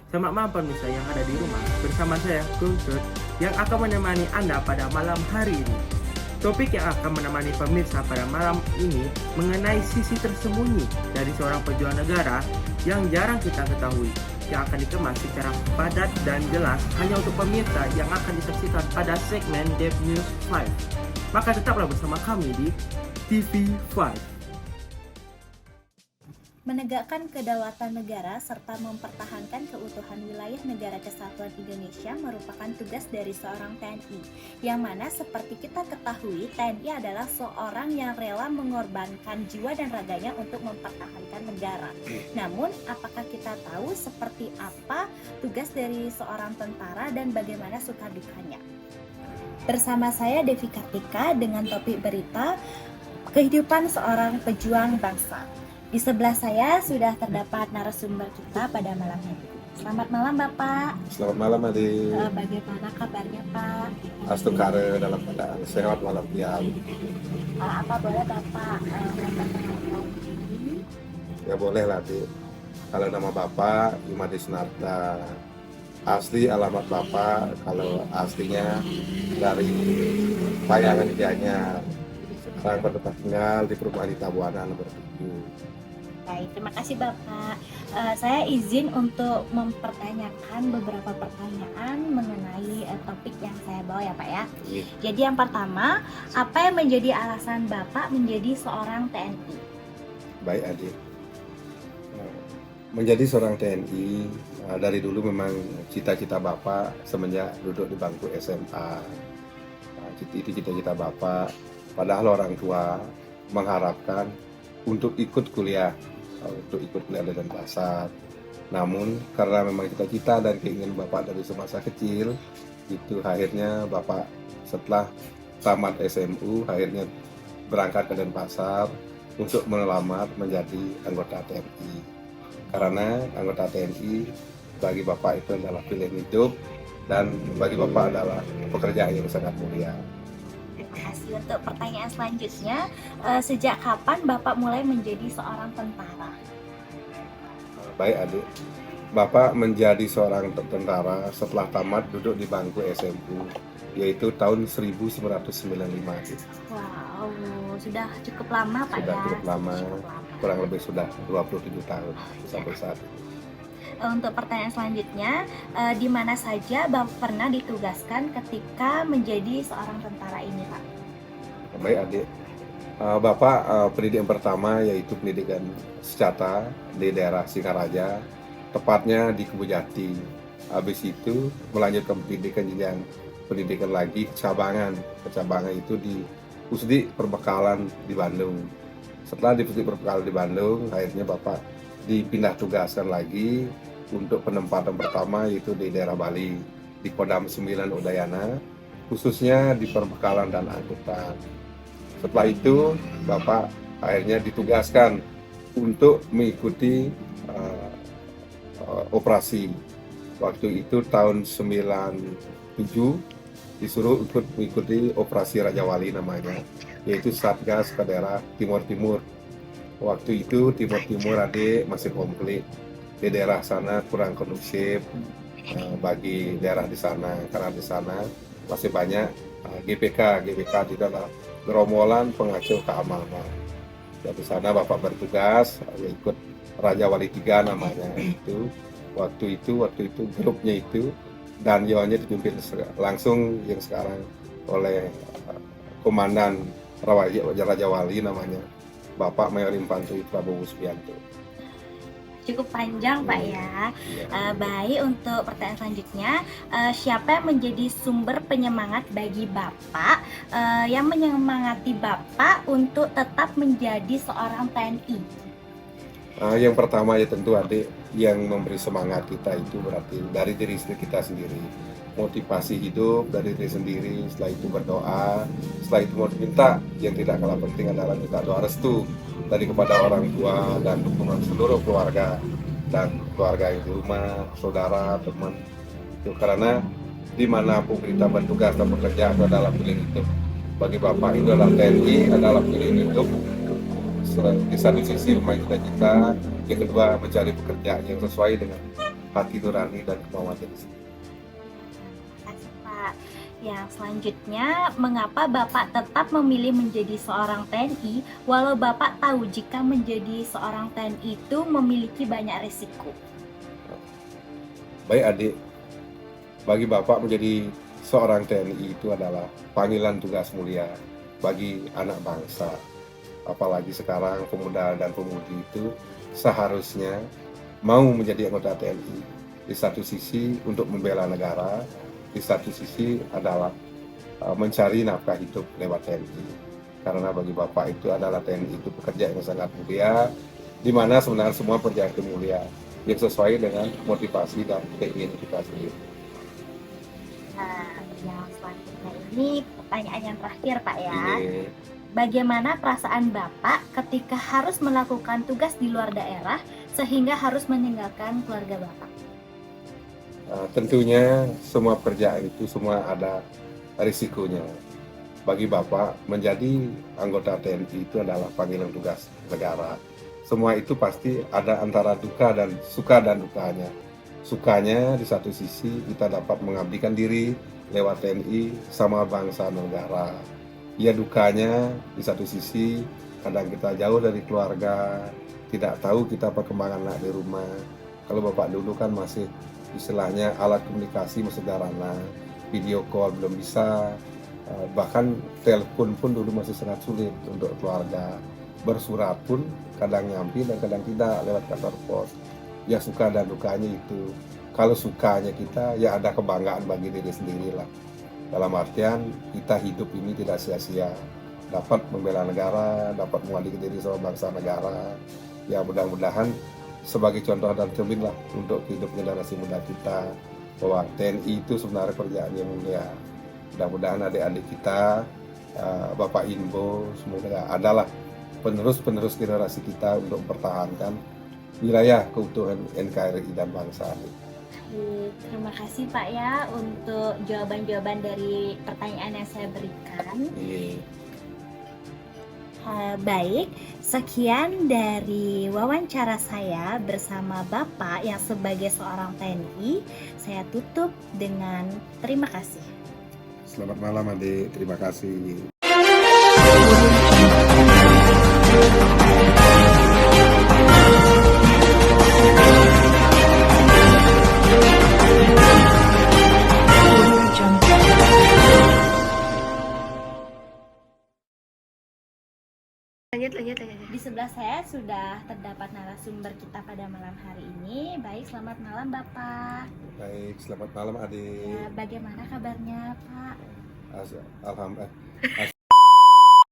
Selamat malam pemirsa yang ada di rumah. Bersama saya, Guntur, yang akan menemani Anda pada malam hari ini. Topik yang akan menemani pemirsa pada malam ini mengenai sisi tersembunyi dari seorang pejuang negara yang jarang kita ketahui, yang akan dikemas secara padat dan jelas hanya untuk pemirsa yang akan disaksikan pada segmen Dev News 5. Maka tetaplah bersama kami di TV5. Menegakkan kedaulatan negara serta mempertahankan keutuhan wilayah negara kesatuan Indonesia merupakan tugas dari seorang TNI, yang mana seperti kita ketahui TNI adalah seorang yang rela mengorbankan jiwa dan raganya untuk mempertahankan negara. Namun, apakah kita tahu seperti apa tugas dari seorang tentara dan bagaimana suka dukanya? Bersama saya Devi Kartika dengan topik berita kehidupan seorang pejuang bangsa. Di sebelah saya sudah terdapat narasumber kita pada malam ini. Selamat malam Bapak. Selamat malam adik. Bagaimana kabarnya Pak? Astungkare dalam keadaan sehat walafiat. Apa boleh Bapak menyampaikan ini? Ya boleh lah adik. Kalau nama Bapak Imadi Sunarta. Asli alamat Bapak kalau aslinya dari Payangan Gianyar. Sekarang bertempat tinggal di perumahan di Tabuana nomor 7. Baik, terima kasih Bapak. Saya izin untuk mempertanyakan beberapa pertanyaan mengenai topik yang saya bawa ya Pak ya. Iya. Jadi yang pertama, apa yang menjadi alasan Bapak menjadi seorang TNI? Baik adik. Menjadi seorang TNI dari dulu memang cita-cita Bapak semenjak duduk di bangku SMA. Itu cita-cita Bapak. Padahal orang tua mengharapkan untuk ikut kuliah di Denpasar. Namun karena memang cita-cita dan keinginan Bapak dari semasa kecil, itu akhirnya Bapak setelah tamat SMU akhirnya berangkat ke Denpasar untuk melamar menjadi anggota TNI. Karena anggota TNI bagi Bapak itu adalah pilihan hidup dan bagi Bapak adalah pekerjaan yang sangat mulia. Terima kasih. Untuk pertanyaan selanjutnya, sejak kapan Bapak mulai menjadi seorang tentara? Baik adik, Bapak menjadi seorang tentara setelah tamat duduk di bangku SMU, yaitu tahun 1995 adik. Wow, sudah cukup lama Pak Sudah ya? cukup lama, Cukup lama. kurang lebih sudah 27 tahun sampai saat ini. Untuk pertanyaan selanjutnya, di mana saja Bapak pernah ditugaskan ketika menjadi seorang tentara ini Pak? Baik adik, Bapak pendidikan pertama yaitu pendidikan Secata di daerah Singaraja, tepatnya di Kebujati. Habis itu melanjutkan pendidikan lagi kecabangan itu di Pusdik Perbekalan di Bandung. Setelah di Pusdik Perbekalan di Bandung, akhirnya Bapak dipindah tugaskan lagi untuk penempatan pertama yaitu di daerah Bali, di Kodam 9 Udayana, khususnya di perbekalan dan angkutan. Setelah itu Bapak akhirnya ditugaskan untuk mengikuti operasi. Waktu itu tahun 97 disuruh ikut mengikuti operasi Raja Wali namanya, yaitu Satgas ke daerah Timur Timur. Waktu itu Timur Timur adik masih konflik, di daerah sana kurang kondusif bagi daerah di sana, karena di sana masih banyak GPK itu adalah gerombolan pengacau keamanan. Dari sana Bapak bertugas ikut Raja Wali 3 namanya itu. Waktu itu grupnya itu dan Yohannya dipimpin langsung yang sekarang oleh Komandan Raja Wali namanya Bapak Mayor Infanteri Prabowo Subianto. Cukup panjang Pak ya. Baik, untuk pertanyaan selanjutnya, siapa yang menjadi sumber penyemangat bagi Bapak, yang menyemangati Bapak untuk tetap menjadi seorang TNI? Yang pertama ya tentu adik, yang memberi semangat kita itu berarti dari diri kita sendiri, motivasi hidup dari diri sendiri. Setelah itu berdoa, setelah itu mau minta, yang tidak kalah penting adalah minta doa restu dari kepada orang tua dan dukungan seluruh keluarga dan keluarga yang di rumah, saudara, teman. Itu karena dimanapun kita bertugas dan bekerja itu adalah pilihan hidup. Bagi Bapak itu adalah TNI adalah pilihan hidup. Di satu sisi memain cita-cita, yang kedua mencari pekerjaan yang sesuai dengan hati nurani dan kemauan diri sendiri. Kasih Pak. Yang selanjutnya, mengapa Bapak tetap memilih menjadi seorang TNI walau Bapak tahu jika menjadi seorang TNI itu memiliki banyak risiko? Baik adik, bagi Bapak menjadi seorang TNI itu adalah panggilan tugas mulia bagi anak bangsa. Apalagi sekarang pemuda dan pemudi itu seharusnya mau menjadi anggota TNI. Di satu sisi untuk membela negara, di satu sisi adalah mencari nafkah hidup lewat TNI. Karena bagi Bapak itu adalah TNI itu pekerjaan yang sangat mulia, di mana sebenarnya semua pekerjaan itu mulia, yang sesuai dengan motivasi dan keinginan kita sendiri. Nah, yang selanjutnya ini pertanyaan yang terakhir Pak ya. Ini Bagaimana perasaan Bapak ketika harus melakukan tugas di luar daerah sehingga harus meninggalkan keluarga Bapak? tentunya semua pekerjaan itu semua ada risikonya. Bagi Bapak, menjadi anggota TNI itu adalah panggilan tugas negara. Semua itu pasti ada antara duka dan suka dan dukanya. Sukanya di satu sisi kita dapat mengabdikan diri lewat TNI sama bangsa dan negara. Ya dukanya di satu sisi kadang kita jauh dari keluarga, tidak tahu kita perkembangan anak di rumah. Kalau Bapak dulu kan masih istilahnya alat komunikasi masih sederhana, video call belum bisa, bahkan telepon pun dulu masih sangat sulit untuk keluarga. Bersurat pun kadang nyampe dan kadang tidak lewat kantor pos. Ya suka dan dukanya itu. Kalau sukanya kita ya ada kebanggaan bagi diri sendiri lah. Dalam artian kita hidup ini tidak sia-sia, dapat membela negara, dapat mewakili diri sama bangsa negara. Ya mudah-mudahan sebagai contoh dan cermin lah untuk hidup generasi muda kita, bahwa TNI itu sebenarnya pekerjaan yang mulia. Mudah-mudahan adik-adik kita, Bapak Inbo, semoga adalah penerus-penerus generasi kita untuk mempertahankan wilayah keutuhan NKRI dan bangsa. Terima kasih Pak ya untuk jawaban-jawaban dari pertanyaan yang saya berikan. Baik, sekian dari wawancara saya bersama Bapak yang sebagai seorang TNI. Saya tutup dengan terima kasih. Selamat malam adik, terima kasih. Lanjut. Di sebelah saya sudah terdapat narasumber kita pada malam hari ini. Baik, selamat malam Bapak. Baik, selamat malam adik. Ya, bagaimana kabarnya Pak? Alhamdulillah.